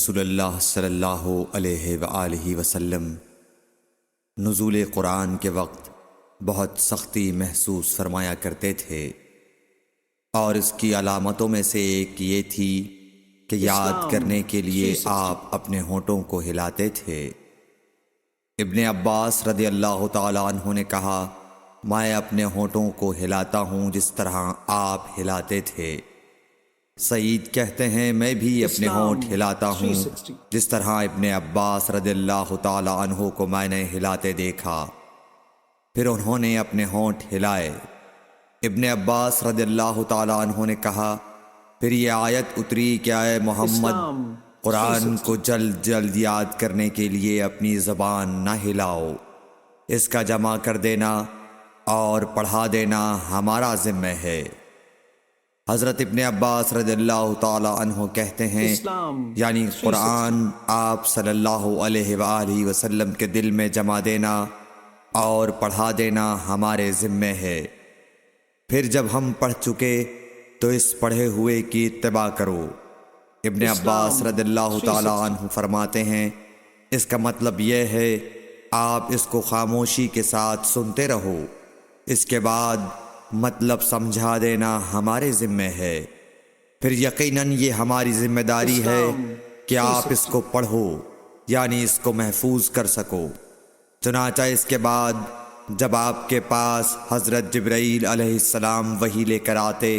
رسول اللہ صلی اللہ علیہ وآلہ وسلم نزول قرآن کے وقت بہت سختی محسوس فرمایا کرتے تھے، اور اس کی علامتوں میں سے ایک یہ تھی کہ یاد کرنے کے لیے آپ اپنے ہونٹوں کو ہلاتے تھے۔ ابن عباس رضی اللہ تعالیٰ عنہ نے کہا، میں اپنے ہونٹوں کو ہلاتا ہوں جس طرح آپ ہلاتے تھے۔ سعید کہتے ہیں، میں بھی اپنے ہونٹ ہلاتا ہوں جس طرح ابن عباس رضی اللہ تعالیٰ عنہ کو میں نے ہلاتے دیکھا۔ پھر انہوں نے اپنے ہونٹ ہلائے۔ ابن عباس رضی اللہ تعالیٰ عنہ نے کہا، پھر یہ آیت اتری کہ اے محمد، قرآن کو جلد جلد یاد کرنے کے لیے اپنی زبان نہ ہلاؤ، اس کا جمع کر دینا اور پڑھا دینا ہمارا ذمہ ہے۔ حضرت ابن عباس رضی اللہ تعالیٰ عنہ کہتے ہیں، یعنی قرآن آپ صلی اللہ علیہ وآلہ وسلم کے دل میں جمع دینا اور پڑھا دینا ہمارے ذمہ ہے۔ پھر جب ہم پڑھ چکے تو اس پڑھے ہوئے کی اتباع کرو۔ ابن عباس رضی اللہ تعالیٰ عنہ فرماتے ہیں، اس کا مطلب یہ ہے آپ اس کو خاموشی کے ساتھ سنتے رہو، اس کے بعد مطلب سمجھا دینا ہمارے ذمہ ہے۔ پھر یقیناً یہ ہماری ذمہ داری ہے کہ آپ اس کو پڑھو، یعنی اس کو محفوظ کر سکو۔ چنانچہ اس کے بعد جب آپ کے پاس حضرت جبرائیل علیہ السلام وحی لے کر آتے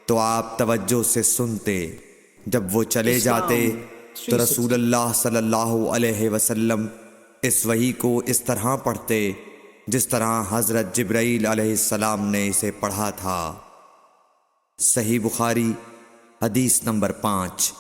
تو آپ توجہ سے سنتے، جب وہ چلے جاتے تو رسول اللہ صلی اللہ علیہ وسلم اس وحی کو اس طرح پڑھتے جس طرح حضرت جبرائیل علیہ السلام نے اسے پڑھا تھا۔ صحیح بخاری حدیث نمبر 5۔